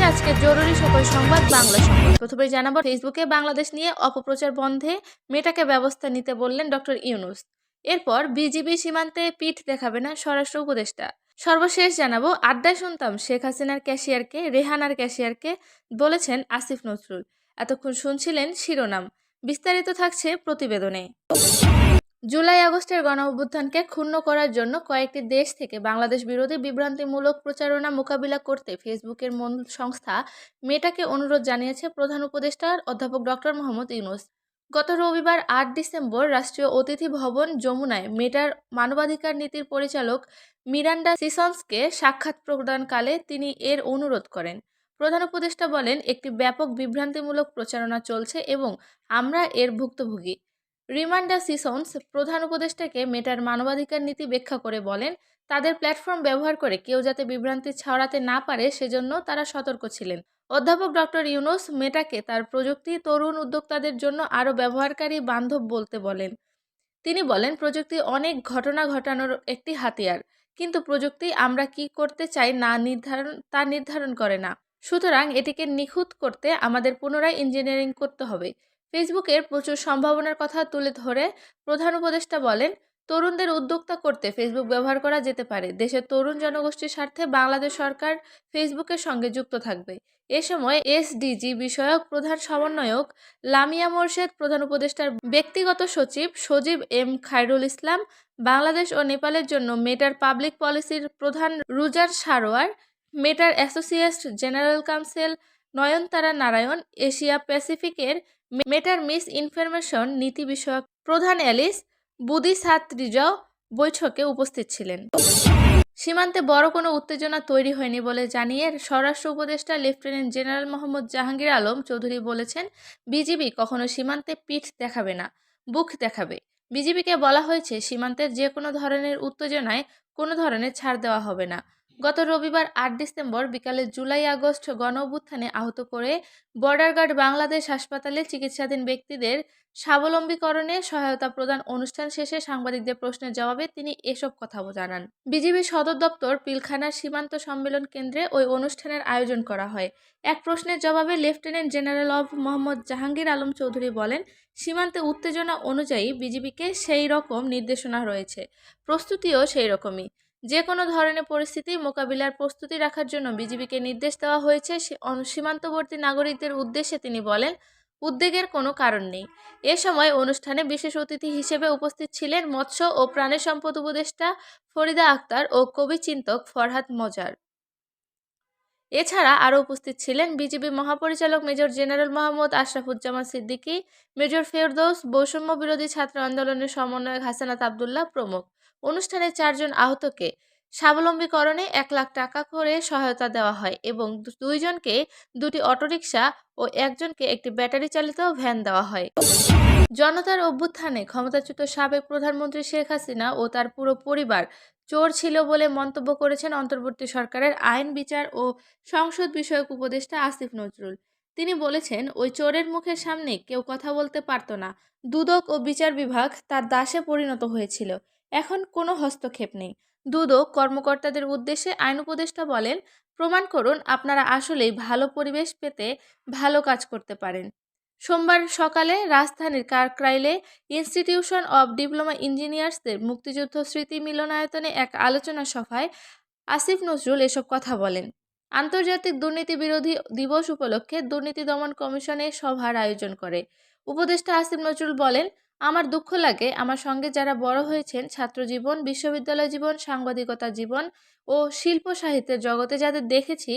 রয়েছে আজকের জরুরি সকল সংবাদ বাংলা সংবাদ। প্রথমে জানাবো ফেসবুকে বাংলাদেশ নিয়ে অপপ্রচার বন্ধে মেটাকে ব্যবস্থা নিতে বললেন ডক্টর ইউনূস। এরপর বিজিবি সীমান্তে পিঠ দেখাবে না স্বরাষ্ট্র উপদেষ্টা। সর্বশেষ জানাবো আড্ডায় শুনতাম শেখ হাসিনার ক্যাশিয়ারকে, রেহানার ক্যাশিয়ারকে বলেছেন আসিফ নজরুল। এতক্ষণ শুনছিলেন শিরোনাম, বিস্তারিত থাকছে প্রতিবেদনে। জুলাই আগস্টের গণঅভ্যুত্থানকে ক্ষুণ্ণ করার জন্য কয়েকটি দেশ থেকে বাংলাদেশ বিরোধী বিভ্রান্তিমূলক প্রচারণা মোকাবিলা করতে ফেসবুকের মূল সংস্থা মেটাকে অনুরোধ জানিয়েছে প্রধান উপদেষ্টা অধ্যাপক ডক্টর মোহাম্মদ ইউনূস। গত রবিবার ৮ ডিসেম্বর রাষ্ট্রীয় অতিথি ভবন যমুনায় মেটার মানবাধিকার নীতির পরিচালক মিরান্ডা সিসন্সকে সাক্ষাৎ প্রদানকালে তিনি এর অনুরোধ করেন। প্রধান উপদেষ্টা বলেন, একটি ব্যাপক বিভ্রান্তিমূলক প্রচারণা চলছে এবং আমরা এর ভুক্তভোগী। রিমান্ডা সিসন্স প্রধান উপদেষ্টাকে মেটার মানবাধিকার নীতি ব্যাখ্যা করে বলেন, তাদের প্ল্যাটফর্ম ব্যবহার করে কেউ যাতে বিভ্রান্তি ছড়াতে না পারে সেজন্য তারা সতর্ক ছিলেন। অধ্যাপক ডক্টর ইউনূস মেটাকে তার প্রযুক্তি তরুণ উদ্যোক্তাদের জন্য আরও ব্যবহারকারী বান্ধব বলতে বলেন। তিনি বলেন, প্রযুক্তি অনেক ঘটনা ঘটানোর একটি হাতিয়ার, কিন্তু প্রযুক্তি আমরা কি করতে চাই না তা নির্ধারণ করে না। সুতরাং এটিকে নিখুঁত করতে আমাদের পুনরায় ইঞ্জিনিয়ারিং করতে হবে। ফেসবুকের প্রচুর সম্ভাবনার কথা তুলে ধরে প্রধান উপদেষ্টা বলেন, তরুণদের উদ্যোক্তা করতে ফেসবুক ব্যবহার করা যেতে পারে। দেশের তরুণ জনগোষ্ঠীর স্বার্থে বাংলাদেশ সরকার ফেসবুকের সঙ্গে যুক্ত থাকবে। এ সময় এসডিজি বিষয়ক প্রধান সমন্বয়ক লামিয়া মোরশেদ, প্রধান উপদেষ্টার ব্যক্তিগত সচিব সজীব এম খায়রুল ইসলাম, বাংলাদেশ ও নেপালের জন্য মেটার পাবলিক পলিসির প্রধান রুজার সারোয়ার, মেটার অ্যাসোসিয়েট জেনারেল কাউন্সিল নয়নতারা নারায়ণ, এশিয়া প্যাসিফিকের মেটার মিস ইনফরমেশন নীতি বিষয়ক প্রধান অ্যালিস বুদিসাত্রিজাও বৈঠকে উপস্থিত ছিলেন। সীমান্তে বড় কোনো উত্তেজনা তৈরি হয়নি বলে জানিয়ে স্বরাষ্ট্র উপদেষ্টা লেফটেন্যান্ট জেনারেল মোহাম্মদ জাহাঙ্গীর আলম চৌধুরী বলেছেন, বিজিবি কখনো সীমান্তে পিঠ দেখাবে না, বুক দেখাবে। বিজিবিকে বলা হয়েছে, সীমান্তের যে কোনো ধরনের উত্তেজনায় কোনো ধরনের ছাড় দেওয়া হবে না। গত রবিবার ৮ ডিসেম্বর বিকালে জুলাই আগস্ট গণঅভ্যুত্থানে আহত করে বর্ডার গার্ড বাংলাদেশ হাসপাতালে চিকিৎসাধীন ব্যক্তিদের স্বাবলম্বীকরণে সহায়তা প্রদান অনুষ্ঠান শেষে সাংবাদিকদের প্রশ্নের জবাবে তিনি এসব কথা জানান। বিজিবির সদর দপ্তর পিলখানার সীমান্ত সম্মেলন কেন্দ্রে ওই অনুষ্ঠানের আয়োজন করা হয়। এক প্রশ্নের জবাবে lieutenant general of Mohammad Jahangir Alam Chowdhury বলেন, সীমান্তে উত্তেজনা অনুযায়ী বিজিবিকে সেই রকম নির্দেশনা রয়েছে, প্রস্তুতিও সেই রকমই। যে কোনো ধরনের পরিস্থিতি মোকাবিলার প্রস্তুতি রাখার জন্য বিজিবিকে নির্দেশ দেওয়া হয়েছে। সীমান্তবর্তী নাগরিকদের উদ্দেশ্যে তিনি বলেন, উদ্বেগের কোনো কারণ নেই। এ সময় অনুষ্ঠানে বিশেষ অতিথি হিসেবে উপস্থিত ছিলেন মৎস্য ও প্রাণী সম্পদ উপদেষ্টা ফরিদা আক্তার ও কবি চিন্তক ফরহাদ মজার। এছাড়া আরও উপস্থিত ছিলেন বিজিবি মহাপরিচালক major general Mohammad Ashrafuzzaman Siddiqui, major Ferdous, বৈষম্য বিরোধী ছাত্র আন্দোলনের সমন্বয়ক হাসানাত আবদুল্লাহ প্রমুখ। অনুষ্ঠানে 4 জন আহতকে স্বাবলম্বীকরণে 1 লাখ টাকা করে সহায়তা দেওয়া হয় এবং 2 জনকে 2টি অটোরিকশা ও 1 জনকে একটি ব্যাটারি চালিত ভ্যান দেওয়া হয়। জনতার অভ্যুত্থানে ক্ষমতাচ্যুত সাবেক প্রধানমন্ত্রী শেখ হাসিনা ও তার পুরো পরিবার চোর ছিল বলে মন্তব্য করেছেন অন্তর্বর্তী সরকারের আইন, বিচার ও সংসদ বিষয়ক উপদেষ্টা আসিফ নজরুল। তিনি বলেছেন, ওই চোরের মুখের সামনে কেউ কথা বলতে পারত না। দুদক ও বিচার বিভাগ তার দাসে পরিণত হয়েছিল। এখন কোনো হস্তক্ষেপ নেই। দুদক কর্মকর্তাদের উদ্দেশ্যে আইন উপদেষ্টা বলেন, প্রমাণ করুন আপনারা আসলেই ভালো পরিবেশ পেতে ভালো কাজ করতে পারেন। সোমবার সকালে রাজধানীর কাকরাইলে ইনস্টিটিউশন অব ডিপ্লোমা ইঞ্জিনিয়ার্সদের মুক্তিযুদ্ধ স্মৃতি মিলনায়তনে এক আলোচনা সভায় আসিফ নজরুল এসব কথা বলেন। আন্তর্জাতিক দুর্নীতি বিরোধী দিবস উপলক্ষে দুর্নীতি দমন কমিশনে সভার আয়োজন করে উপদেষ্টা আসিফ নজরুল বলেন, আমার দুঃখ লাগে, আমার সঙ্গে যারা বড় হয়েছেন, ছাত্র জীবন, বিশ্ববিদ্যালয় জীবন, সাংবাদিকতা জীবন ও শিল্প সাহিত্যের জগতে যাদের দেখেছি,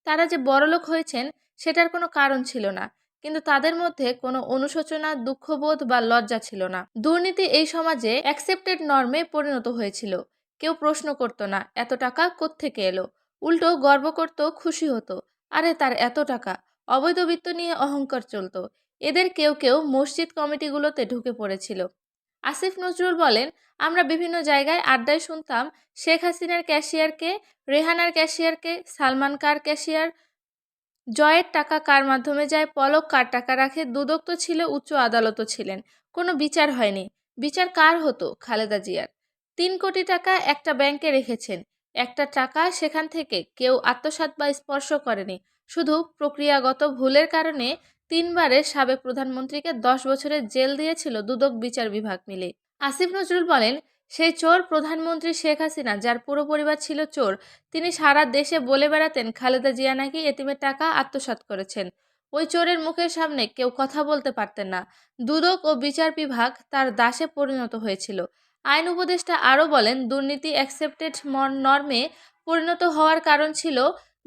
তারা যে বড়লোক হয়েছেন সেটার কোনো কারণ ছিল না, কিন্তু তাদের মধ্যে কোনো অনুশোচনা, দুঃখবোধ বা লজ্জা ছিল না। দুর্নীতি এই সমাজে অ্যাকসেপ্টেড নর্মে পরিণত হয়েছিল। কেউ প্রশ্ন করতো না এত টাকা কোত্থেকে এলো, উল্টো গর্ব করত, খুশি হতো, আরে তার এত টাকা। অবৈধ বিত্ত নিয়ে অহংকার চলতো। এদের কেউ কেউ মসজিদ কমিটিগুলোতে ঢুকে পড়েছিল। আসিফ নজরুল বলেন, আমরা বিভিন্ন জায়গায় আড্ডায় শুনতাম শেখ হাসিনার ক্যাশিয়ারকে, রেহানার ক্যাশিয়ারকে, সালমান কার ক্যাশিয়ার, জয়ের টাকা কার মাধ্যমে যায়, পলক কার টাকা রাখে, দুদক তো ছিল, উচ্চ আদালতও ছিলেন, কোনো বিচার হয়নি। বিচার কার হতো? খালেদা জিয়ার। 3 কোটি টাকা একটা ব্যাংকে রেখেছেন, একটা টাকা সেখান থেকে কেউ আত্মসাৎ বা স্পর্শ করেনি। শুধু প্রক্রিয়াগত ভুলের কারণে 3বারের সাবেক প্রধানমন্ত্রীকে 10 বছরের জেল দিয়েছিল দুদক বিচার বিভাগ মিলে। আসিফ নজরুল বলেন, সেই চোর প্রধানমন্ত্রী শেখ হাসিনা, যার পুরো পরিবার ছিল চোর। তিনি সারা দেশে বলে বেড়াতেন খালেদা জিয়া নাকি এতিমের টাকা আত্মসাৎ করেছেন। ওই চোরের মুখের সামনে কেউ কথা বলতে পারতেন না। দুদক ও বিচার বিভাগ তার দাসে পরিণত হয়েছিল। আইন উপদেষ্টা আরও বলেন, দুর্নীতি অ্যাকসেপ্টেড নর্মে পরিণত হওয়ার কারণ ছিল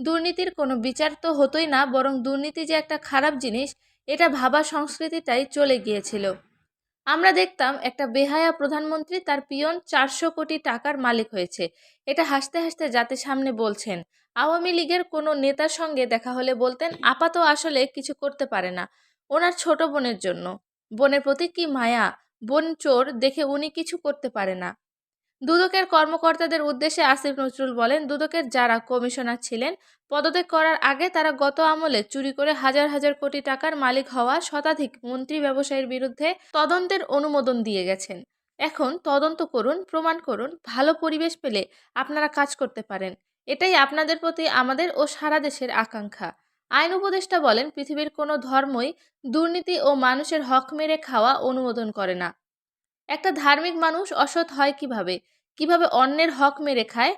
দুর্নীতির কোনো বিচার তো হতোই না, বরং দুর্নীতি যে একটা খারাপ জিনিস এটা ভাবা সংস্কৃতিটাই চলে গিয়েছিল। আমরা দেখতাম একটা বেহায়া প্রধানমন্ত্রী, তার পিয়ন 400 কোটি টাকার মালিক হয়েছে। এটা হাসতে হাসতে জাতির সামনে বলছেন। আওয়ামী লীগের কোনো নেতার সঙ্গে দেখা হলে বলতেন, আপা তো আসলে কিছু করতে পারে না, ওনার ছোট বোনের জন্য। বোনের প্রতি কি মায়া, বোন চোর দেখে উনি কিছু করতে পারে না। দুদকের কর্মকর্তাদের উদ্দেশ্যে আসিফ নজরুল বলেন, দুদকের যারা কমিশনার ছিলেন পদত্যাগ করার আগে তারা গত আমলে চুরি করে হাজার হাজার কোটি টাকার মালিক হওয়া শতাধিক মন্ত্রী ব্যবসায়ীর বিরুদ্ধে তদন্তের অনুমোদন দিয়ে গেছেন। এখন তদন্ত করুন, প্রমাণ করুন, ভালো পরিবেশ পেলে আপনারা কাজ করতে পারেন। এটাই আপনাদের প্রতি আমাদের ও সারা দেশের আকাঙ্ক্ষা। আইন উপদেষ্টা বলেন, পৃথিবীর কোনো ধর্মই দুর্নীতি ও মানুষের হক মেরে খাওয়া অনুমোদন করে না। একটা ধার্মিক মানুষ অসৎ হয় কিভাবে, কিভাবে অন্যের হক মেরে খায়,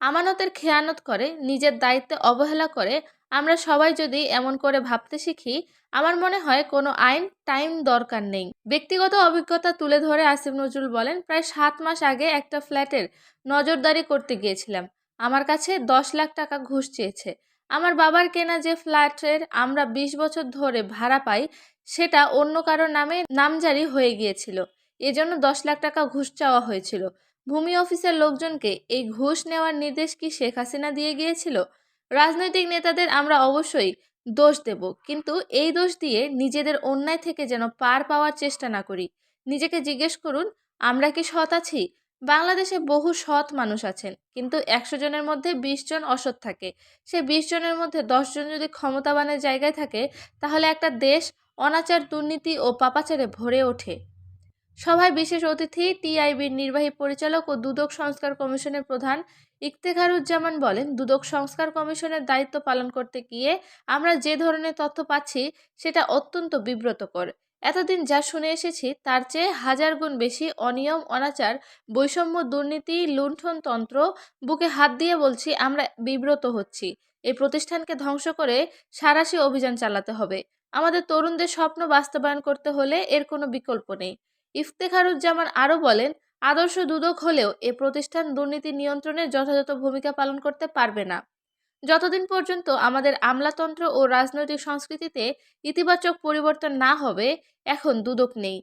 আমানতের খেয়ানত করে, নিজের দায়িত্বে অবহেলা করে। আমরা সবাই যদি এমন করে ভাবতে শিখি, আমার মনে হয় কোনো আইন টাইম দরকার নেই। ব্যক্তিগত অভিজ্ঞতা তুলে ধরে আসিফ নজরুল বলেন, প্রায় 7 মাস আগে একটা ফ্ল্যাটের নজরদারি করতে গিয়েছিলাম। আমার কাছে 10 লাখ টাকা ঘুষ চেয়েছে। আমার বাবার কেনা যে ফ্ল্যাটের আমরা 20 বছর ধরে ভাড়া পাই, সেটা অন্য কারো নামে নামজারি হয়ে গিয়েছিল। এজন্য 10 লাখ টাকা ঘুষ চাওয়া হয়েছিল। ভূমি অফিসের লোকজনকে এই ঘুষ নেওয়ার নির্দেশ কি শেখ হাসিনা দিয়ে গিয়েছিল? রাজনৈতিক নেতাদের আমরা অবশ্যই দোষ দেব, কিন্তু এই দোষ দিয়ে নিজেদের অন্যায় থেকে যেন পার পাওয়ার চেষ্টা না করি। নিজেকে জিজ্ঞেস করুন, আমরা কি সৎ আছি? বাংলাদেশে বহু সৎ মানুষ আছেন, কিন্তু 100 জনের মধ্যে 20 জন অসৎ থাকে। সে 20 জনের মধ্যে 10 জন যদি ক্ষমতাবানের জায়গায় থাকে, তাহলে একটা দেশ অনাচার, দুর্নীতি ও পাপাচারে ভরে ওঠে। সভায় বিশেষ অতিথি টিআইবির নির্বাহী পরিচালক ও দুদক সংস্কার কমিশনের প্রধান ইফতেখারুজ্জামান বলেন, দুদক সংস্কার কমিশনের দায়িত্ব পালন করতে গিয়ে আমরা যে ধরনের তথ্য পাচ্ছি সেটা অত্যন্ত বিব্রতকর। এতদিন যা শুনে এসেছি তার চেয়ে হাজার গুণ বেশি অনিয়ম, অনাচার, বৈষম্য, দুর্নীতি, লুণ্ঠনতন্ত্র। বুকে হাত দিয়ে বলছি, আমরা বিব্রত হচ্ছি। এই প্রতিষ্ঠানকে ধ্বংস করে সাঁড়াশি অভিযান চালাতে হবে। আমাদের তরুণদের স্বপ্ন বাস্তবায়ন করতে হলে এর কোনো বিকল্প নেই। ইফতেখারুজ্জামান আরও বলেন, আদর্শ দুদক হলেও এ প্রতিষ্ঠান দুর্নীতি নিয়ন্ত্রণে যথাযথ ভূমিকা পালন করতে পারবে না। যতদিন পর্যন্ত আমাদের আমলাতন্ত্র ও রাজনৈতিক সংস্কৃতিতে ইতিবাচক পরিবর্তন না হবে, এখন দুদক নেই।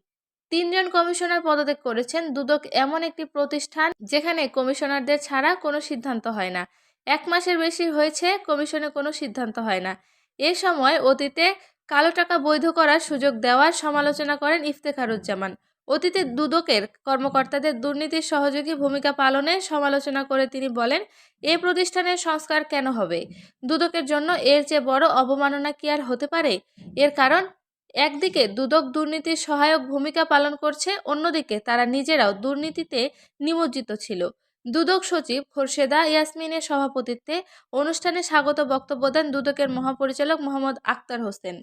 3 জন কমিশনার পদত্যাগ করেছেন। দুদক এমন একটি প্রতিষ্ঠান যেখানে কমিশনারদের ছাড়া কোনো সিদ্ধান্ত হয় না। 1 মাসের বেশি হয়েছে কমিশনে কোনো সিদ্ধান্ত হয় না। এ সময় অতীতে কালো টাকা বৈধ করার সুযোগ দেওয়ার সমালোচনা করেন ইফতেখারুজ্জামান। অতীতে দুদকের কর্মকর্তাদের দুর্নীতির সহযোগী ভূমিকা পালনের সমালোচনা করে তিনি বলেন, এ প্রতিষ্ঠানের সংস্কার কেন হবে? দুদকের জন্য এর চেয়ে বড় অবমাননা কি আর হতে পারে? এর কারণ, একদিকে দুদক দুর্নীতির সহায়ক ভূমিকা পালন করছে, অন্যদিকে তারা নিজেরাও দুর্নীতিতে নিমজ্জিত ছিল। দুদক সচিব খোরশেদা ইয়াসমিনের সভাপতিত্বে অনুষ্ঠানে স্বাগত বক্তব্য দেন দুদকের মহাপরিচালক মোহাম্মদ আক্তার হোসেন।